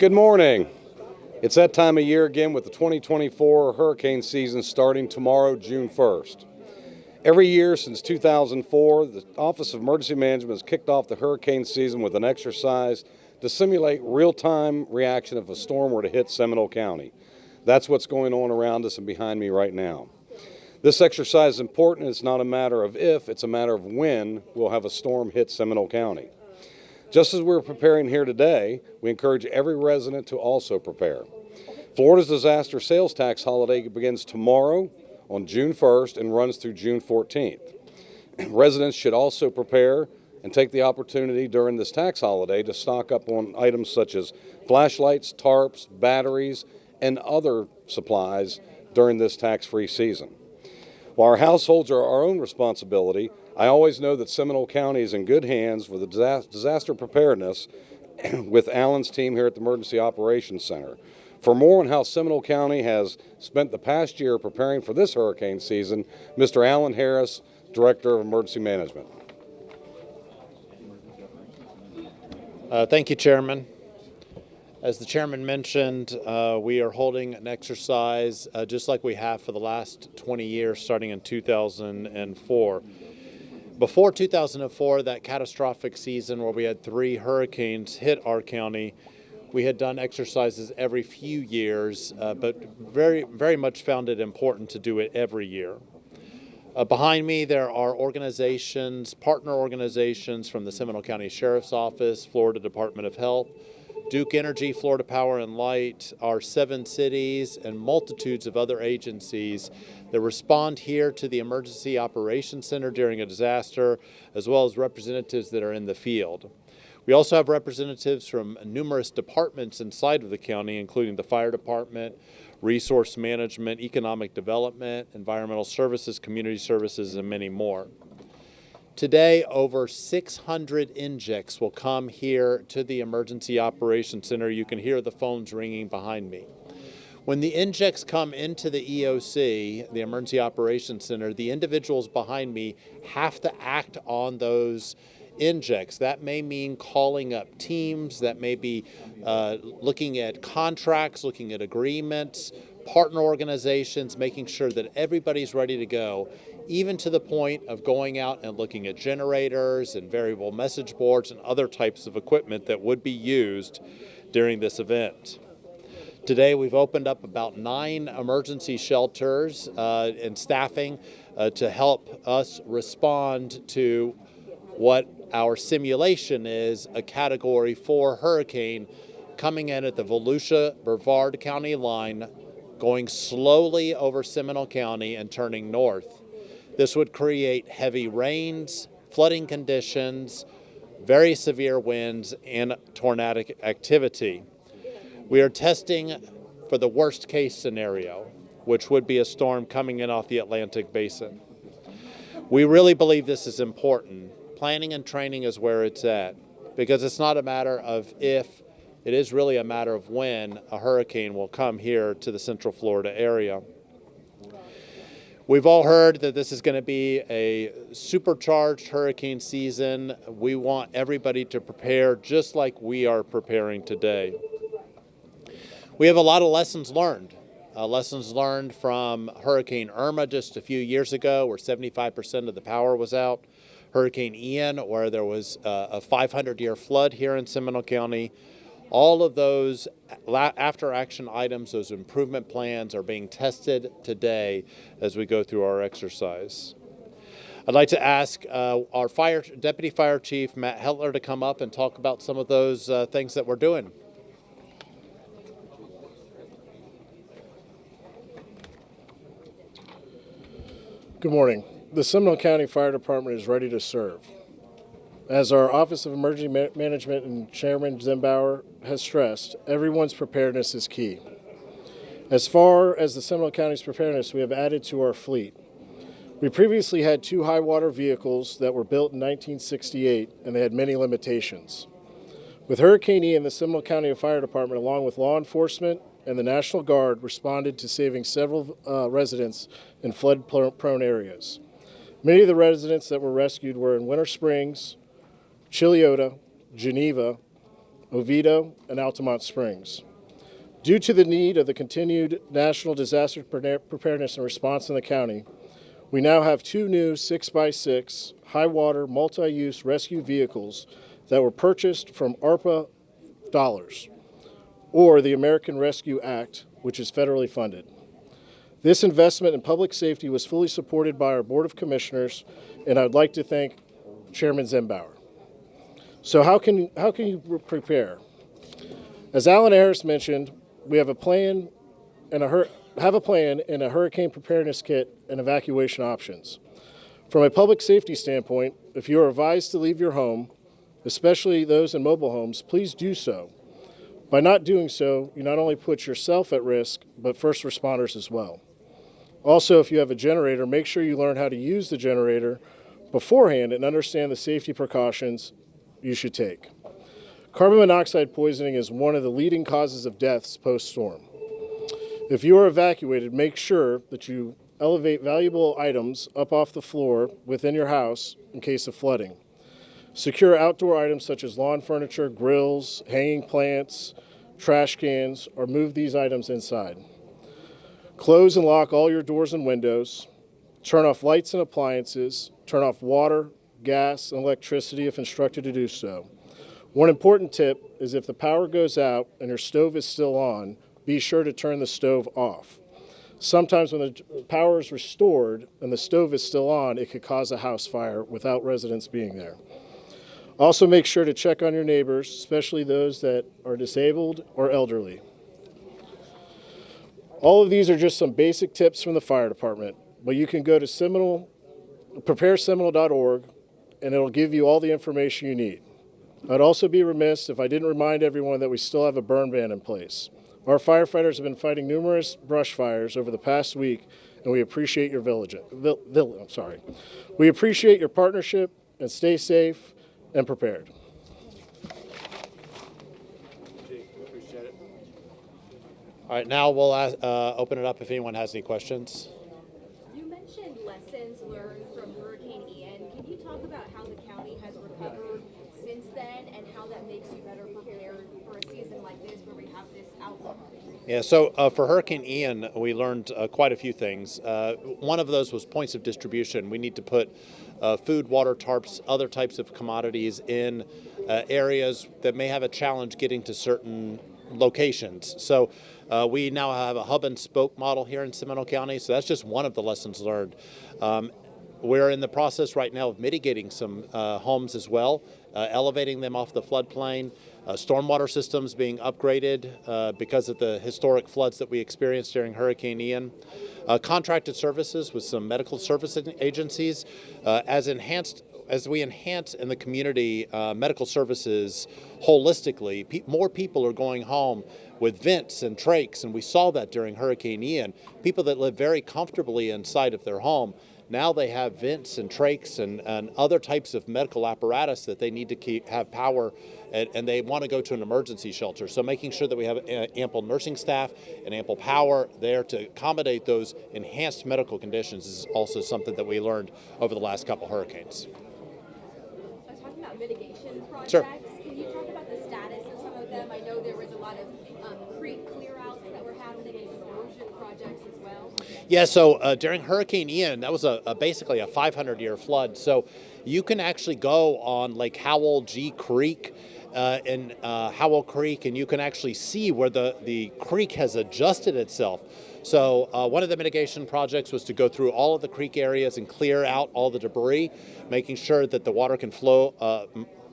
Good morning. It's that time of year again with the 2024 hurricane season starting tomorrow, June 1st. Every year since 2004, the Office of Emergency Management has kicked off the hurricane season with an exercise to simulate real-time reaction if a storm were to hit Seminole County. That's what's going on around us and behind me right now. This exercise is important. It's not a matter of if, it's a matter of when we'll have a storm hit Seminole County. Just as we're preparing here today, we encourage every resident to also prepare. Florida's disaster sales tax holiday begins tomorrow on June 1st and runs through June 14th. Residents should also prepare and take the opportunity during this tax holiday to stock up on items such as flashlights, tarps, batteries, and other supplies during this tax-free season. While our households are our own responsibility, I always know that Seminole County is in good hands with the disaster preparedness with Alan's team here at the Emergency Operations Center. For more on how Seminole County has spent the past year preparing for this hurricane season, Mr. Alan Harris, Director of Emergency Management. Thank you, Chairman. As the Chairman mentioned, we are holding an exercise just like we have for the last 20 years, starting in 2004. Before 2004, that catastrophic season where we had 3 hurricanes hit our county, we had done exercises every few years, but very much found it important to do it every year. Behind me, there are organizations, partner organizations from the Seminole County Sheriff's Office, Florida Department of Health, Duke Energy, Florida Power and Light, our 7 cities, and multitudes of other agencies that respond here to the Emergency Operations Center during a disaster, as well as representatives that are in the field. We also have representatives from numerous departments inside of the county, including the fire department, resource management, economic development, environmental services, community services, and many more. Today, over 600 injects will come here to the Emergency Operations Center. You can hear the phones ringing behind me. When the injects come into the EOC, the Emergency Operations Center, the individuals behind me have to act on those injects. That may mean calling up teams, that may be looking at contracts, looking at agreements, partner organizations, making sure that everybody's ready to go, even to the point of going out and looking at generators and variable message boards and other types of equipment that would be used during this event. Today we've opened up about 9 emergency shelters and staffing to help us respond to what our simulation is, a Category 4 hurricane coming in at the Volusia-Brevard County line, going slowly over Seminole County and turning north. This would create heavy rains, flooding conditions, very severe winds, and tornadic activity. We are testing for the worst case scenario, which would be a storm coming in off the Atlantic Basin. We really believe this is important. Planning and training is where it's at, because it's not a matter of if, it is really a matter of when a hurricane will come here to the Central Florida area. We've all heard that this is going to be a supercharged hurricane season. We want everybody to prepare just like we are preparing today. We have a lot of lessons learned. Lessons learned from Hurricane Irma just a few years ago, where 75% of the power was out. Hurricane Ian, where there was a 500-year flood here in Seminole County. All of those after-action items, those improvement plans, are being tested today as we go through our exercise. I'd like to ask our Deputy Fire Chief, Matt Hetler, to come up and talk about some of those things that we're doing. Good morning. The Seminole County Fire Department is ready to serve. As our Office of Emergency Management and Chairman Zimbauer has stressed, everyone's preparedness is key. As far as the Seminole County's preparedness, we have added to our fleet. We previously had 2 high water vehicles that were built in 1968, and they had many limitations. With Hurricane Ian, the Seminole County Fire Department, along with law enforcement and the National Guard, responded to saving several residents in flood-prone areas. Many of the residents that were rescued were in Winter Springs, Chiliota, Geneva, Oviedo, and Altamont Springs. Due to the need of the continued national disaster preparedness and response in the county, we now have 2 new 6x6 high-water multi-use rescue vehicles that were purchased from ARPA dollars, or the American Rescue Act, which is federally funded. This investment in public safety was fully supported by our Board of Commissioners, and I'd like to thank Chairman Zimbauer. So how can you prepare? As Alan Harris mentioned, we have a plan and a hurricane preparedness kit and evacuation options. From a public safety standpoint, if you are advised to leave your home, especially those in mobile homes, please do so. By not doing so, you not only put yourself at risk, but first responders as well. Also, if you have a generator, make sure you learn how to use the generator beforehand and understand the safety precautions you should take. Carbon monoxide poisoning is one of the leading causes of deaths post-storm. If you are evacuated, make sure that you elevate valuable items up off the floor within your house in case of flooding. Secure outdoor items such as lawn furniture, grills, hanging plants, trash cans, or move these items inside. Close and lock all your doors and windows. Turn off lights and appliances. Turn off water, gas, and electricity if instructed to do so. One important tip is if the power goes out and your stove is still on, be sure to turn the stove off. Sometimes when the power is restored and the stove is still on, it could cause a house fire without residents being there. Also make sure to check on your neighbors, especially those that are disabled or elderly. All of these are just some basic tips from the fire department, but you can go to prepareseminole.org and it'll give you all the information you need. I'd also be remiss if I didn't remind everyone that we still have a burn ban in place. Our firefighters have been fighting numerous brush fires over the past week, and we appreciate your We appreciate your partnership, and stay safe and prepared. All right, now we'll open it up if anyone has any questions. You mentioned lessons learned from Hurricane Ian. Can you talk about how the county has recovered since then and how that makes you better prepared for a season like this where we have this outlook? Yeah, so for Hurricane Ian, we learned quite a few things. One of those was points of distribution. We need to put food, water, tarps, other types of commodities in areas that may have a challenge getting to certain locations. So we now have a hub and spoke model here in Seminole County, so that's just one of the lessons learned. We're in the process right now of mitigating some homes as well, elevating them off the floodplain, stormwater systems being upgraded because of the historic floods that we experienced during Hurricane Ian. Contracted services with some medical service agencies as we enhance in the community medical services holistically. More people are going home with vents and trachs, and we saw that during Hurricane Ian. People that live very comfortably inside of their home, now they have vents and trachs and other types of medical apparatus that they need to have power, and they want to go to an emergency shelter. So making sure that we have ample nursing staff and ample power there to accommodate those enhanced medical conditions is also something that we learned over the last couple hurricanes. I was talking about mitigation projects. Sure. Can you talk about the status of some of them? I know there was a lot of creek clear-outs that were happening and erosion projects as well. Yeah, so during Hurricane Ian, that was basically a 500-year flood. So you can actually go on Lake Howell G Creek in Howell Creek, and you can actually see where the creek has adjusted itself. So one of the mitigation projects was to go through all of the creek areas and clear out all the debris, making sure that the water can flow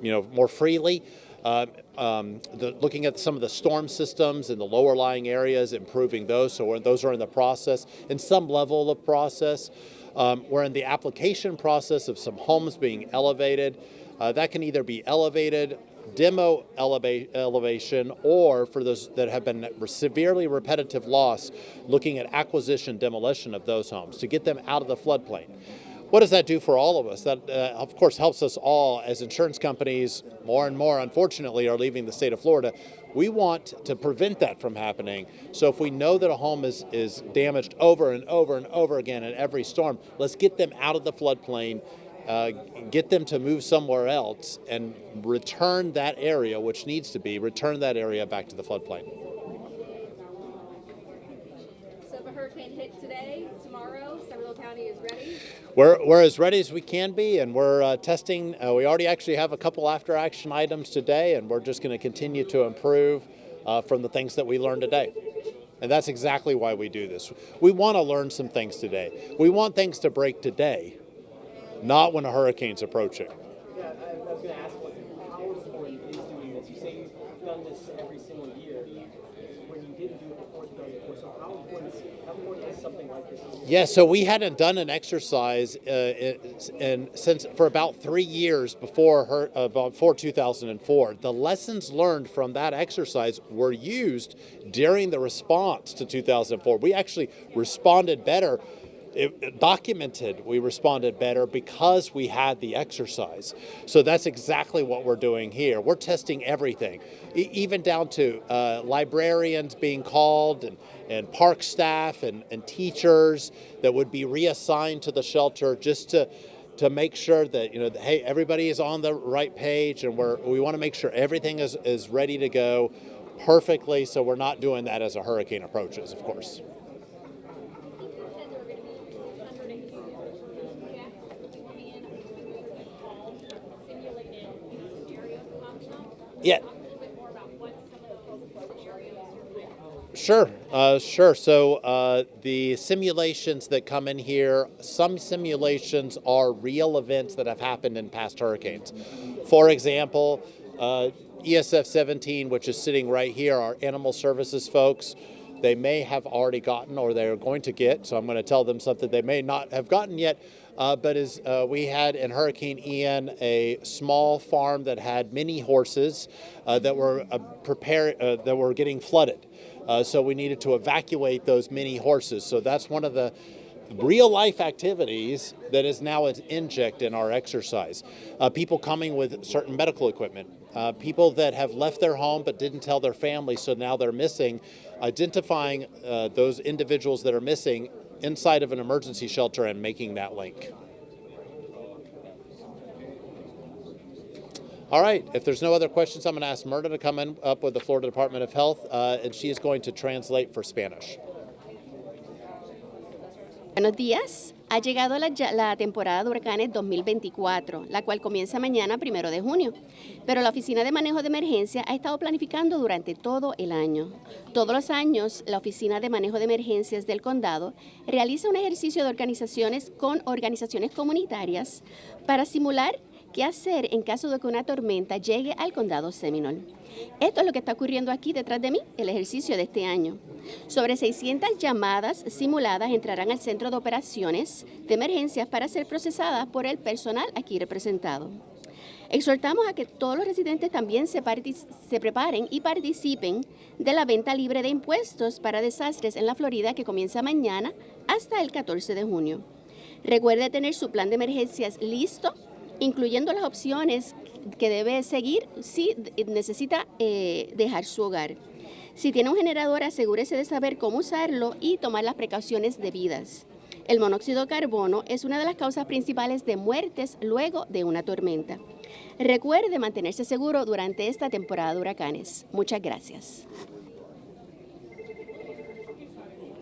more freely. Looking at some of the storm systems in the lower lying areas, improving those. So those are in the process, in some level of process. We're in the application process of some homes being elevated. That can either be elevated, demo elevation, or for those that have been severely repetitive loss, looking at acquisition demolition of those homes to get them out of the floodplain. What does that do for all of us? That, of course, helps us all as insurance companies. More and more, unfortunately, are leaving the state of Florida. We want to prevent that from happening. So if we know that a home is damaged over and over and over again in every storm, let's get them out of the floodplain get them to move somewhere else and return that area, which needs to be, return that area back to the floodplain. So if a hurricane hit today, tomorrow, Seminole County is ready? We're as ready as we can be, and we're testing. We already actually have a couple after-action items today, and we're just going to continue to improve from the things that we learned today. And that's exactly why we do this. We want to learn some things today. We want things to break today, not when a hurricane's approaching. Yeah, I was going to ask how important is doing this. You say you've done this every single year. When you didn't do it before 2004, so how important is something like this? Yeah, so we hadn't done an exercise since for about 3 years before 2004. The lessons learned from that exercise were used during the response to 2004. We actually responded better. Documented we responded better because we had the exercise. So that's exactly what we're doing here. We're testing everything, even down to librarians being called and park staff and teachers that would be reassigned to the shelter just to make sure that, hey, everybody is on the right page, and we want to make sure everything is ready to go perfectly, so we're not doing that as a hurricane approaches, of course. Yeah. Sure. So the simulations that come in here, some simulations are real events that have happened in past hurricanes. For example, ESF 17, which is sitting right here, our animal services folks, they may have already gotten or they're going to get, so I'm going to tell them something they may not have gotten yet, but as we had in Hurricane Ian a small farm that had many horses that were that were getting flooded. So we needed to evacuate those many horses. So that's one of the real life activities that is now an inject in our exercise. People coming with certain medical equipment. People that have left their home but didn't tell their family, so now they're missing. Identifying those individuals that are missing inside of an emergency shelter and making that link. All right, if there's no other questions, I'm going to ask Myrna to come up with the Florida Department of Health, and she is going to translate for Spanish. Buenos días. Ha llegado la temporada de huracanes 2024, la cual comienza mañana, 1 de junio. Pero la Oficina de Manejo de Emergencia ha estado planificando durante todo el año. Todos los años, la Oficina de Manejo de Emergencias del Condado realiza un ejercicio de organizaciones con organizaciones comunitarias para simular qué hacer en caso de que una tormenta llegue al condado Seminole. Esto es lo que está ocurriendo aquí detrás de mí, el ejercicio de este año. Sobre 600 llamadas simuladas entrarán al centro de operaciones de emergencias para ser procesadas por el personal aquí representado. Exhortamos a que todos los residentes también se preparen y participen de la venta libre de impuestos para desastres en la Florida que comienza mañana hasta el 14 de junio. Recuerde tener su plan de emergencias listo, incluyendo las opciones que debe seguir si necesita dejar su hogar. Si tiene un generador, asegúrese de saber cómo usarlo y tomar las precauciones debidas. El monóxido de carbono es una de las causas principales de muertes luego de una tormenta. Recuerde mantenerse seguro durante esta temporada de huracanes. Muchas gracias.